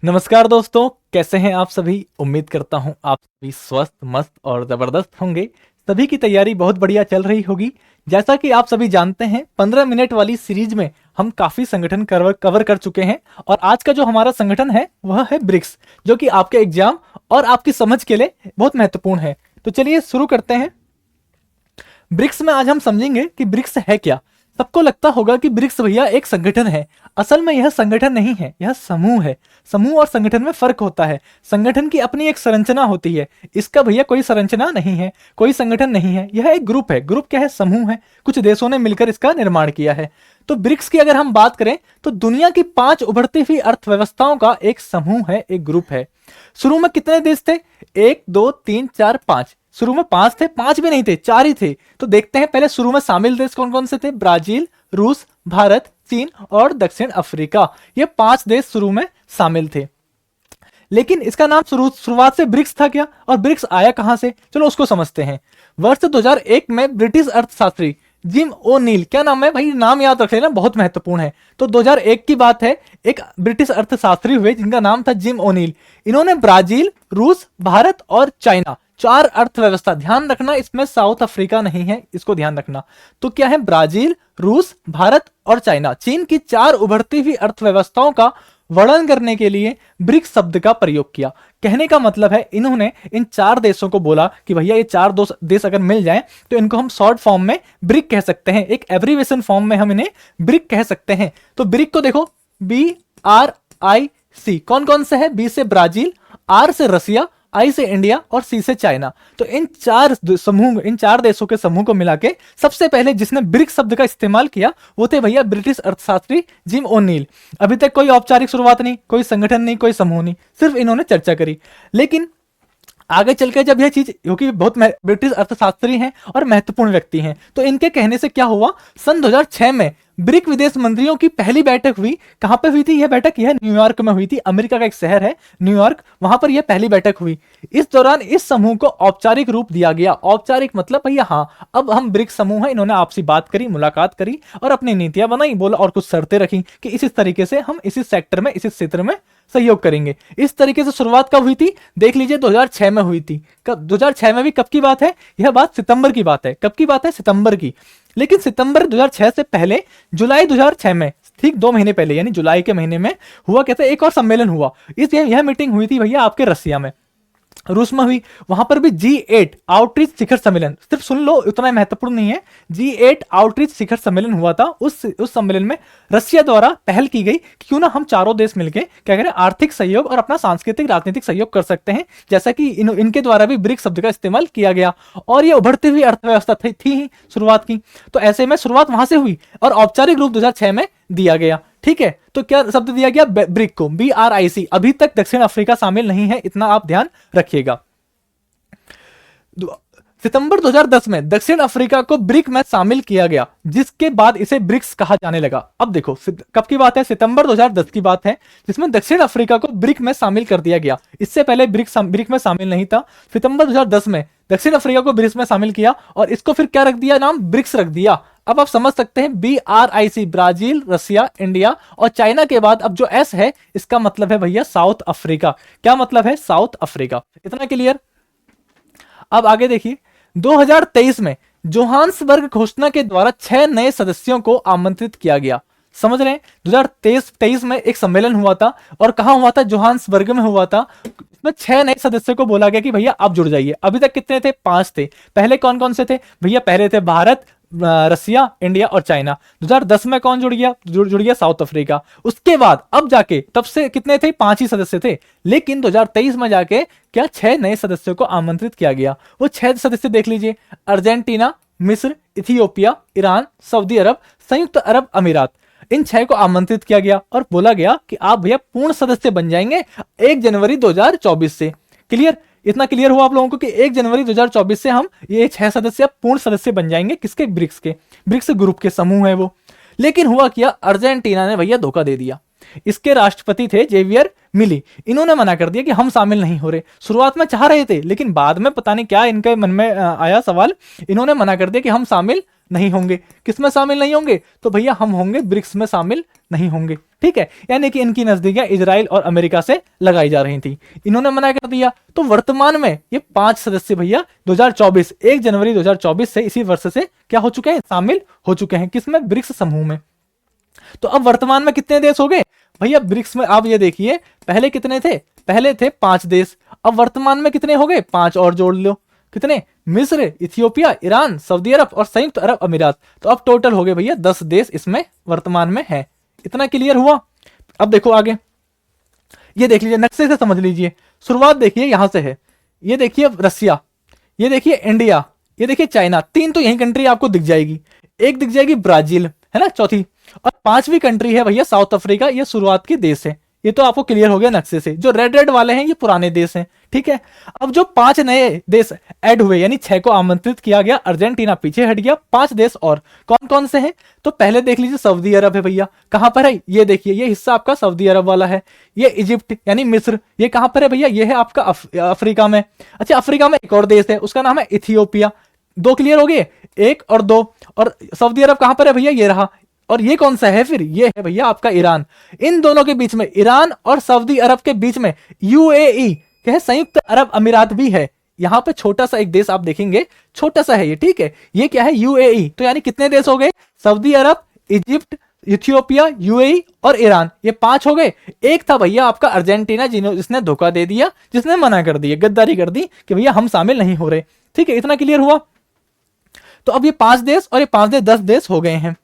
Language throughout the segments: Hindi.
नमस्कार दोस्तों, कैसे हैं आप सभी। उम्मीद करता हूं आप सभी स्वस्थ मस्त और ज़बरदस्त होंगे। सभी की तैयारी बहुत बढ़िया चल रही होगी। जैसा कि आप सभी जानते हैं, 15 मिनट वाली सीरीज में हम काफ़ी संगठन कवर कर चुके हैं और आज का जो हमारा संगठन है वह है ब्रिक्स, जो कि आपके एग्जाम और आपकी समझ के लिए बहुत महत्वपूर्ण है। तो चलिए शुरू करते हैं। ब्रिक्स में आज हम समझेंगे कि ब्रिक्स है क्या। सबको लगता होगा कि ब्रिक्स भैया एक संगठन है। असल में यह संगठन नहीं है, यह समूह है। समूह और संगठन में फर्क होता है। संगठन की अपनी एक संरचना होती है, इसका भैया कोई संरचना नहीं है, कोई संगठन नहीं है। यह एक ग्रुप है। ग्रुप क्या है? समूह है। कुछ देशों ने मिलकर इसका निर्माण किया है। तो ब्रिक्स की अगर हम बात करें तो दुनिया की 5 उभरती हुई अर्थव्यवस्थाओं का एक समूह है, एक ग्रुप है। शुरू में कितने देश थे? 1 2 3 4 5। शुरू में 5 थे, 5 भी नहीं थे, 4 ही थे। तो देखते हैं पहले शुरू में शामिल देश कौन कौन से थे। ब्राजील, रूस, भारत, चीन और दक्षिण अफ्रीका। ये 5 देश शुरू में शामिल थे। लेकिन इसका नाम शुरुआत से ब्रिक्स था क्या, और ब्रिक्स आया कहां से? चलो उसको समझते हैं। वर्ष 2001 में ब्रिटिश अर्थशास्त्री जिम ओ नील, क्या नाम है भाई, नाम याद रख लेना, बहुत महत्वपूर्ण है। तो 2001 की बात है। एक ब्रिटिश अर्थशास्त्री हुए जिनका नाम था जिम ओ नील। इन्होंने ब्राजील, रूस, भारत और चाइना, 4 अर्थव्यवस्था, ध्यान रखना इसमें साउथ अफ्रीका नहीं है, इसको ध्यान रखना। तो क्या है? ब्राजील, रूस, भारत और चाइना, चीन की 4 उभरती हुई अर्थव्यवस्थाओं का वर्णन करने के लिए ब्रिक्स शब्द का प्रयोग किया। कहने का मतलब है, इन्होंने इन 4 देशों को बोला कि भैया ये 4 देश अगर मिल जाएं तो इनको हम शॉर्ट फॉर्म में ब्रिक कह सकते हैं, एक एब्रीवेशन फॉर्म में हम इन्हें ब्रिक कह सकते हैं। तो ब्रिक को देखो, BRIC, कौन कौन से है? बी से ब्राजील, आर से रसिया, आई से इंडिया और सी से चाइना। तो इन 4 देशों के समूह को मिला के सबसे पहले जिसने ब्रिक्स शब्द का इस्तेमाल किया वो थे भैया ब्रिटिश अर्थशास्त्री जिम ओ'नील। अभी तक कोई औपचारिक शुरुआत नहीं, कोई संगठन नहीं, कोई समूह नहीं, सिर्फ इन्होंने चर्चा करी। लेकिन आगे चलकर जब यह चीज, क्योंकि बहुत ब्रिटिश अर्थशास्त्री हैं और महत्वपूर्ण व्यक्ति हैं, तो इनके कहने से क्या हुआ, सन 2006 में ब्रिक विदेश मंत्रियों की पहली बैठक हुई। कहां पे हुई थी यह बैठक? यह न्यूयॉर्क में हुई थी। अमेरिका का एक शहर है न्यूयॉर्क, वहां पर यह पहली बैठक हुई। इस दौरान इस समूह को औपचारिक रूप दिया गया। औपचारिक मतलब भैया हाँ, अब हम ब्रिक समूह है। इन्होंने आपसी बात करी, मुलाकात करी और अपनी नीतियां बनाई, बोला और कुछ शर्तें रखी कि इस तरीके से हम इसी सेक्टर में, इसी क्षेत्र में सहयोग करेंगे। इस तरीके से शुरुआत कब हुई थी? देख लीजिए, 2006 में हुई थी। कब? 2006 में भी कब की बात है? यह बात सितंबर की बात है। कब की बात है? सितंबर की। लेकिन सितंबर 2006 से पहले जुलाई 2006 में, ठीक 2 महीने पहले, यानी जुलाई के महीने में हुआ कहते एक और सम्मेलन हुआ। यह मीटिंग हुई थी भैया आपके रसिया में, रूस में हुई। वहां पर भी G8 आउटरीच शिखर सम्मेलन, सिर्फ सुन लो, उतना महत्वपूर्ण नहीं है। G8 आउटरीच शिखर सम्मेलन हुआ था। उस सम्मेलन में रसिया द्वारा पहल की गई कि क्यों ना हम चारों देश मिलकर क्या करें, आर्थिक सहयोग और अपना सांस्कृतिक राजनीतिक सहयोग कर सकते हैं, जैसा कि इनके द्वारा भी ब्रिक्स शब्द का इस्तेमाल किया गया। और ये उभरती हुई अर्थव्यवस्था थी ही शुरुआत की। तो ऐसे में शुरुआत वहां से हुई और औपचारिक रूप 2006 में दिया गया। ठीक है, तो क्या शब्द दिया गया? ब्रिक को, BRIC। अभी तक दक्षिण अफ्रीका शामिल नहीं है, इतना आप ध्यान रखिएगा। सितंबर 2010 में दक्षिण अफ्रीका को ब्रिक में शामिल किया गया, जिसके बाद इसे ब्रिक्स कहा जाने लगा। अब देखो कब की बात है? सितंबर 2010 की बात है, जिसमें दक्षिण अफ्रीका को ब्रिक में शामिल कर दिया गया। इससे पहले ब्रिक में शामिल नहीं था। सितंबर 2010 में दक्षिण अफ्रीका को ब्रिक्स में शामिल किया और इसको फिर क्या रख दिया? नाम ब्रिक्स रख दिया। अब आप समझ सकते हैं, BRIC, ब्राजील, रसिया, इंडिया और चाइना के बाद अब जो S है, इसका मतलब है भैया साउथ अफ्रीका। क्या मतलब है? South Africa. इतना क्लियर? अब आगे देखिए, 2023 में जोहान्सबर्ग घोषणा के द्वारा 6 नए सदस्यों को आमंत्रित किया गया। समझ रहे हैं? 2023 में एक सम्मेलन हुआ था और कहां हुआ था? जोहान्सबर्ग में हुआ था। इसमें 6 नए सदस्यों को बोला गया कि भैया आप जुड़ जाइए। अभी तक कितने थे? 5 थे। पहले कौन कौन से थे भैया? पहले थे भारत, रसिया, इंडिया और चाइना। 2010 में कौन जुड़ गया? जुड़ गया साउथ अफ्रीका। उसके बाद अब जाके, तब से कितने थे? 5 ही सदस्य थे। लेकिन 2023 में जाके क्या 6 नए सदस्यों को आमंत्रित किया गया। वो 6 सदस्य देख लीजिए, अर्जेंटीना, मिस्र, इथियोपिया, ईरान, सऊदी अरब, संयुक्त अरब अमीरात। इन 6 को आमंत्रित किया गया और बोला गया कि आप भैया पूर्ण सदस्य बन जाएंगे 1 जनवरी 2024 से। क्लियर? इतना क्लियर हुआ आप लोगों को कि 1 जनवरी 2024 से हम ये 6 सदस्य पूर्ण सदस्य बन जाएंगे। किसके? ब्रिक्स के। ब्रिक्स ग्रुप के समूह है वो। लेकिन हुआ क्या? अर्जेंटीना ने भैया धोखा दे दिया। इसके राष्ट्रपति थे जेवियर मिली। इन्होंने मना कर दिया कि हम शामिल नहीं हो रहे। शुरुआत में चाह रहे थे, लेकिन बाद में पता नहीं क्या इनके मन में आया सवाल, इन्होंने मना कर दिया कि हम शामिल नहीं होंगे। किस में शामिल नहीं होंगे? तो भैया हम होंगे ब्रिक्स में शामिल नहीं होंगे। ठीक है, यानी कि इनकी नजदीकियां इजराइल और अमेरिका से लगाई जा रही थी, इन्होंने मना कर दिया। तो वर्तमान में ये 5 सदस्य भैया 2024 1 जनवरी 2024 से इसी वर्ष से क्या हो चुके हैं, शामिल हो चुके हैं, किसमें, ब्रिक्स समूह में। तो अब वर्तमान में कितने देश हो गए भैया ब्रिक्स में, आप ये देखिए पहले कितने थे, पहले थे 5 देश, अब वर्तमान में कितने हो गए, 5 और जोड़ लो, कितने, मिस्र, इथियोपिया, ईरान, सऊदी अरब और संयुक्त अरब अमीरात। तो अब टोटल हो गए भैया 10 देश इसमें वर्तमान में है। इतना क्लियर हुआ। अब देखो आगे, ये देख लीजिए, नक्शे से समझ लीजिए। शुरुआत देखिए यहां से है, ये देखिए रसिया, ये देखिए इंडिया, ये देखिए चाइना, 3 तो यही कंट्री आपको दिख जाएगी, एक दिख जाएगी ब्राजील, है ना, चौथी, और 5वीं कंट्री है भैया साउथ अफ्रीका, ये शुरुआत की देश है। ये तो आपको क्लियर हो गया नक्शे से। जो रेड रेड वाले हैं ये पुराने देश हैं, ठीक है। अब जो 5 नए देश ऐड हुए, यानी 6 को आमंत्रित किया गया, अर्जेंटीना पीछे हट गया, 5 देश और कौन कौन से हैं, तो पहले देख लीजिए सऊदी अरब है भैया, कहां पर है, ये देखिए ये हिस्सा आपका सऊदी अरब वाला है। ये इजिप्ट यानी मिस्र, ये कहां पर है भैया, ये है आपका अफ्रीका में। अच्छा, अफ्रीका में एक और देश है, उसका नाम है इथियोपिया। 2 क्लियर हो गए, 1 और 2। और सऊदी अरब कहां पर है भैया, ये रहा। और ये कौन सा है फिर, ये है भैया आपका ईरान। इन दोनों के बीच में, ईरान और सऊदी अरब के बीच में यूएई क्या है, संयुक्त अरब अमीरात भी है। यहां पे छोटा सा एक देश आप देखेंगे, छोटा सा है ये, ठीक है। ये क्या है, यूएई। तो यानी कितने देश हो गए, सऊदी अरब, इजिप्ट, इथियोपिया, यूएई और ईरान, ये 5 हो गए। एक था भैया आपका अर्जेंटीना, जिसने धोखा दे दिया, जिसने मना कर दिया, गद्दारी कर दी कि भैया हम शामिल नहीं हो रहे, ठीक है। इतना क्लियर हुआ। तो अब ये 5 देश और ये 5 देश 10 देश हो गए हैं।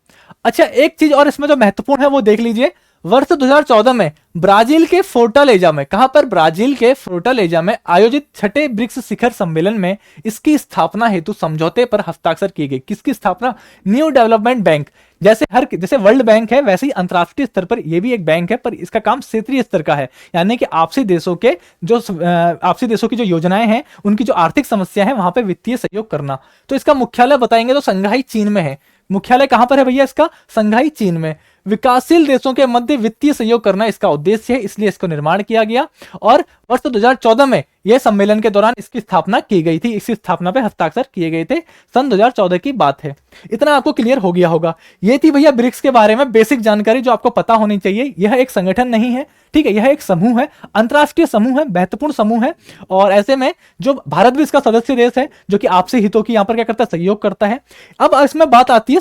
अच्छा, एक चीज और इसमें जो महत्वपूर्ण है वो देख लीजिए। वर्ष 2014 में ब्राजील के फोर्टालेजा में, कहां पर, ब्राजील के फोर्टालेजा में आयोजित 6ठे ब्रिक्स शिखर सम्मेलन में इसकी स्थापना हेतु समझौते पर हस्ताक्षर किए गए। किसकी स्थापना, न्यू डेवलपमेंट बैंक। जैसे वर्ल्ड बैंक है वैसे ही अंतरराष्ट्रीय स्तर पर यह भी एक बैंक है, पर इसका काम क्षेत्रीय स्तर का है, यानी कि आपसी देशों की जो योजनाएं हैं, उनकी जो आर्थिक समस्या है वहां पे वित्तीय सहयोग करना। तो इसका मुख्यालय बताएंगे तो शंघाई चीन में है। मुख्यालय कहां पर है भैया इसका, शंघाई चीन में। विकासशील देशों के मध्य वित्तीय सहयोग करना इसका उद्देश्य है, इसलिए इसको निर्माण किया गया। और वर्ष 2014 में यह सम्मेलन के दौरान इसकी स्थापना की गई थी, इसकी स्थापना पे हस्ताक्षर किए गए थे, सन 2014 की बात है। इतना आपको क्लियर हो गया होगा। ये थी भैया ब्रिक्स के बारे में बेसिक जानकारी जो आपको पता होनी चाहिए। यह एक संगठन नहीं है, ठीक है, यह एक समूह है, अंतरराष्ट्रीय समूह है, महत्वपूर्ण समूह है। और ऐसे में जो भारत भी इसका सदस्य देश है, जो कि आपसी हितों की यहाँ पर क्या करता है, सहयोग करता है। अब इसमें बात आती है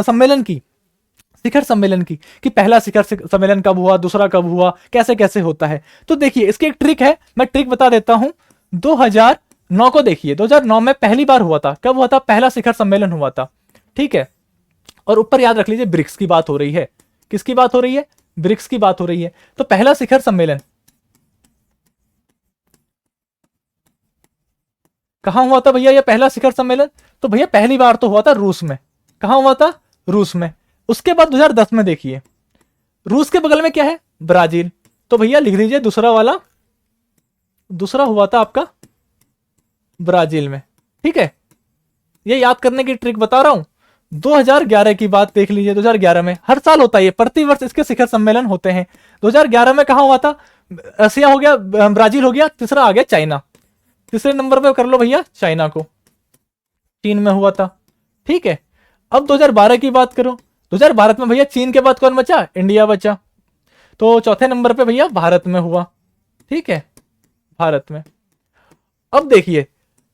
सम्मेलन की, शिखर सम्मेलन की, कि पहला शिखर सम्मेलन कब हुआ, दूसरा कब हुआ, कैसे कैसे होता है। तो देखिए इसकी एक ट्रिक है, मैं ट्रिक बता देता हूं। 2009 को देखिए, 2009 में पहली बार हुआ था। कब हुआ था, पहला शिखर सम्मेलन हुआ था, ठीक है। और ऊपर याद रख लीजिए ब्रिक्स की बात हो रही है। किसकी बात हो रही है, ब्रिक्स की बात हो रही है। तो पहला शिखर सम्मेलन कहां हुआ था भैया, ये पहला शिखर सम्मेलन, तो भैया पहली बार तो हुआ था रूस में। कहां हुआ था, रूस में। उसके बाद 2010 में देखिए, रूस के बगल में क्या है, ब्राजील। तो भैया लिख लीजिए दूसरा वाला, दूसरा हुआ था आपका ब्राजील में, ठीक है। ये याद करने की ट्रिक बता रहा हूं। 2011 की बात देख लीजिए, 2011 में, हर साल होता है ये, प्रतिवर्ष इसके शिखर सम्मेलन होते हैं। 2011 में कहां हुआ था, रसिया हो गया, ब्राजील हो गया, तीसरा आ गया चाइना। तीसरे नंबर पे कर लो भैया चाइना को, चीन में हुआ था, ठीक है। अब 2012 की बात करो, 2012 में भैया चीन के बाद कौन बचा, इंडिया बचा। तो चौथे नंबर पे भैया भारत में हुआ, ठीक है, भारत में। अब देखिए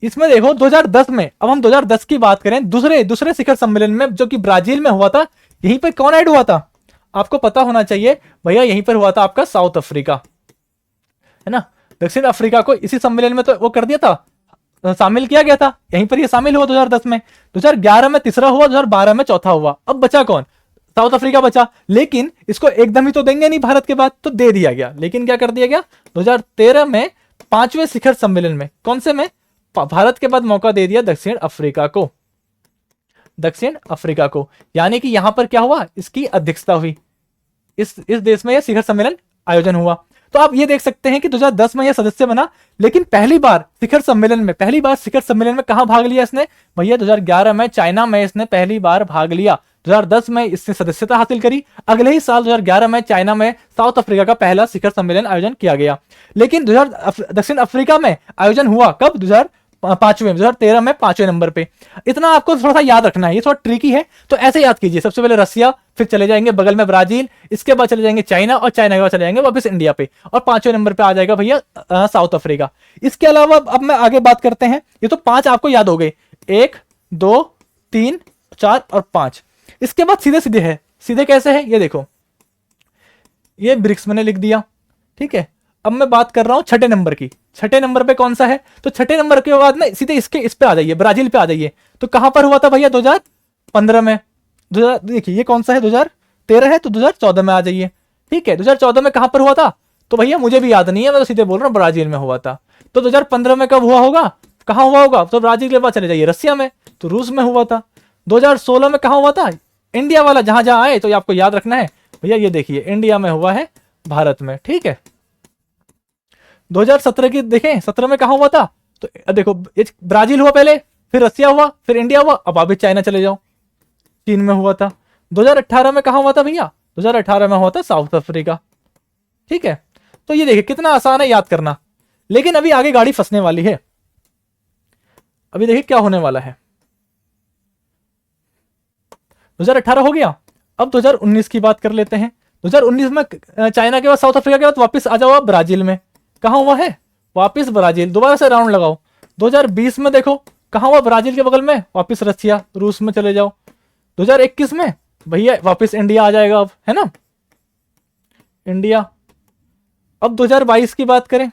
इसमें देखो 2010 में, अब हम 2010 की बात करें, दूसरे शिखर सम्मेलन में जो कि ब्राजील में हुआ था, यहीं पर कौन ऐड हुआ था, आपको पता होना चाहिए भैया, यहीं पर हुआ था आपका साउथ अफ्रीका, है ना। दक्षिण अफ्रीका को इसी सम्मेलन में तो वो कर दिया था, शामिल किया गया था, यहीं पर ये शामिल हुआ 2010 में। 2011 में तीसरा हुआ, 2012 में चौथा हुआ। अब बचा कौन, साउथ अफ्रीका बचा। लेकिन इसको एकदम ही तो देंगे नहीं भारत के बाद, तो दे दिया गया। लेकिन क्या कर दिया गया, 2013 में 5वें शिखर सम्मेलन में, कौन से में, भारत के बाद मौका दे दिया दक्षिण अफ्रीका को, दक्षिण अफ्रीका को। यानी कि यहां पर क्या हुआ, इसकी अध्यक्षता हुई, इस देश में यह शिखर सम्मेलन आयोजन हुआ। तो आप ये देख सकते हैं कि 2010 में यह सदस्य बना, लेकिन पहली बार शिखर सम्मेलन में कहां भाग लिया इसने भैया, 2011 में चाइना में इसने पहली बार भाग लिया। 2010 में इसने सदस्यता हासिल करी, अगले ही साल 2011 में चाइना में साउथ अफ्रीका का पहला शिखर सम्मेलन आयोजन किया गया। लेकिन दक्षिण अफ्रीका में आयोजन हुआ कब, पांचवें, 2013 में पांचवें नंबर पे। इतना आपको थोड़ा सा याद रखना है, ये थोड़ा ट्रिकी है, तो ऐसे याद कीजिए। सबसे पहले रसिया, फिर चले जाएंगे बगल में ब्राजील, इसके बाद चले जाएंगे चाइना, और चाइना के बाद चले जाएंगे वापस इंडिया पे, और पांचवें नंबर पे आ जाएगा भैया साउथ अफ्रीका। इसके अलावा अब मैं आगे बात करते हैं। ये तो 5 आपको याद हो गए, 1 2 3 4 और 5। इसके बाद सीधे सीधे है, सीधे कैसे है ये देखो, ये ब्रिक्स मैंने लिख दिया, ठीक है। अब मैं बात कर रहा हूं छठे नंबर की। छठे नंबर पे कौन सा है, तो छठे नंबर के बाद ना सीधे इसके इस पे आ जाइए, ब्राजील पे आ जाइए। तो कहां पर हुआ था भैया, 2015 में। देखिए ये कौन सा है, 2013 है, तो 2014 में आ जाइए, ठीक है। 2014 में कहां पर हुआ था, तो भैया मुझे भी याद नहीं है, मैं तो सीधे बोल रहा हूँ ब्राजील में हुआ था। तो 2015 में कब हुआ होगा, कहां हुआ होगा, तो ब्राजील के बाद चले जाइए रसिया में, तो रूस में हुआ था। 2016 में कहां हुआ था, इंडिया वाला, जहां जहां आए तो ये आपको याद रखना है भैया। ये देखिए इंडिया में हुआ है, भारत में, ठीक है। 2017 की देखें, 17 में कहां हुआ था, तो देखो ब्राजील हुआ पहले, फिर रसिया हुआ, फिर इंडिया हुआ, अब आप भी चाइना चले जाओ, चीन में हुआ था। 2018 में कहां हुआ था भैया, 2018 में हुआ था साउथ अफ्रीका, ठीक है। तो ये देखिए कितना आसान है याद करना, लेकिन अभी आगे गाड़ी फंसने वाली है। अभी देखिए क्या होने वाला है। 2018 हो गया, अब 2019 की बात कर लेते हैं। 2019 में चाइना के बाद साउथ अफ्रीका के बाद वापस आ जाओ आप ब्राजील में, कहां हुआ है, वापस ब्राजील, दोबारा से राउंड लगाओ। 2020 में देखो कहां हुआ, ब्राजील के बगल में, वापस रसिया, रूस में चले जाओ। 2021 में भैया वापस इंडिया आ जाएगा अब, है ना, इंडिया। अब 2022 की बात करें,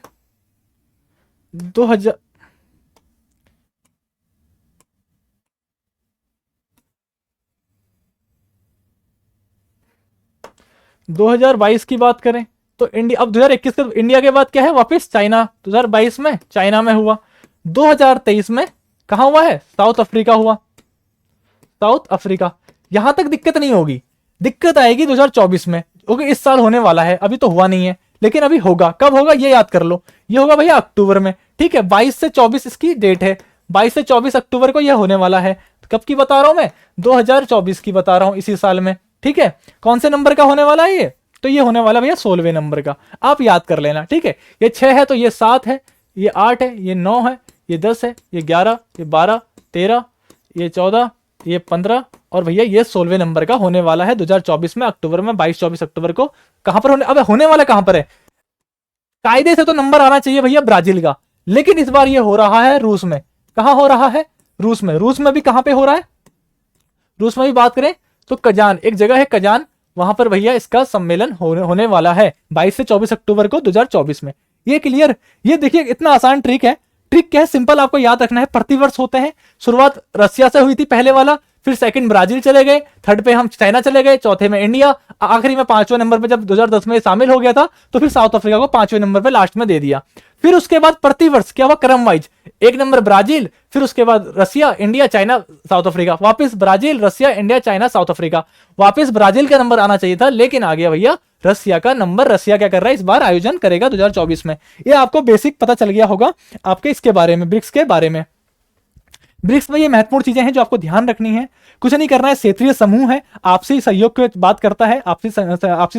2022 की बात करें तो इंडिया, अब 2021 के इंडिया के बाद क्या है, वापस चाइना। 2022 में चाइना में हुआ, 2023 में कहां हुआ है, साउथ अफ्रीका हुआ, साउथ अफ्रीका। यहां तक दिक्कत नहीं होगी, दिक्कत आएगी 2024 में, क्योंकि इस साल होने वाला है, अभी तो हुआ नहीं है, लेकिन अभी होगा। कब होगा ये याद कर लो, ये होगा भैया अक्टूबर में, ठीक है। 22 से 24 इसकी डेट है, 22 से 24 अक्टूबर को यह होने वाला है। कब की बता रहा हूं मैं, 2024 की बता रहा हूं, इसी साल में, ठीक है। कौन से नंबर का होने वाला है ये, तो ये होने वाला भैया 16वें नंबर का, आप याद कर लेना, ठीक है। ये 6 है तो ये 7 है, ये 8 है, ये 9 है, ये 10 है, ये 11, ये 12, 13, ये 14, ये 15, और भैया ये 16वें नंबर का होने वाला है 2024 में, अक्टूबर में, 22-24 अक्टूबर को। कहां पर होने, अब होने वाला कहां पर है, कायदे से तो नंबर आना चाहिए भैया ब्राजील का, लेकिन इस बार ये हो रहा है रूस में। कहां हो रहा है, रूस में। रूस में भी कहां पे हो रहा है, रूस में भी बात करें तो कजान, एक जगह है कजान, वहां पर भैया इसका सम्मेलन होने वाला है 22 से 24 अक्टूबर को 2024 में। ये क्लियर, ये देखिए इतना आसान ट्रिक है। ट्रिक क्या है, सिंपल, आपको याद रखना है, प्रतिवर्ष होते हैं। शुरुआत रसिया से हुई थी पहले वाला, फिर सेकंड ब्राजील चले गए, थर्ड पे हम चाइना चले गए, चौथे में इंडिया, आखिरी में 5वें नंबर पे जब 2010 में शामिल हो गया था तो फिर साउथ अफ्रीका को 5वें नंबर पे लास्ट में दे दिया। फिर उसके बाद प्रतिवर्ष क्या हुआ, क्रम वाइज, एक नंबर ब्राजील, फिर उसके बाद रसिया, इंडिया, चाइना, साउथ अफ्रीका, वापस ब्राजील, रसिया, इंडिया, चाइना, साउथ अफ्रीका। वापस ब्राजील का नंबर आना चाहिए था, लेकिन आ गया भैया रसिया का नंबर। रसिया क्या कर रहा है, इस बार आयोजन करेगा 2024 में। ये आपको बेसिक पता चल गया होगा आपके इसके बारे में, ब्रिक्स के बारे में। ब्रिक्स में ये महत्वपूर्ण चीजें हैं जो आपको ध्यान रखनी है। कुछ नहीं करना है, क्षेत्रीय समूह है, आपसी सहयोग पे बात करता है, आपसी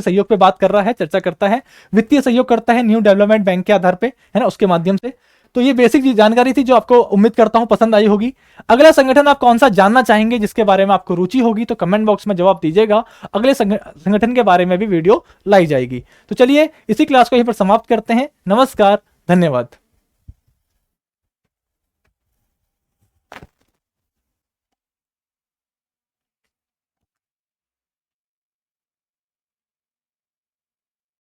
सहयोग पे बात कर रहा है, चर्चा करता है, वित्तीय सहयोग करता है न्यू डेवलपमेंट बैंक के आधार पे, है ना, उसके माध्यम से। तो ये बेसिक जानकारी थी जो आपको उम्मीद करता हूं पसंद आई होगी। अगला संगठन आप कौन सा जानना चाहेंगे, जिसके बारे में आपको रुचि होगी, तो कमेंट बॉक्स में जवाब दीजिएगा, अगले संगठन के बारे में भी वीडियो लाई जाएगी। तो चलिए इसी क्लास को यहीं पर समाप्त करते हैं। नमस्कार, धन्यवाद।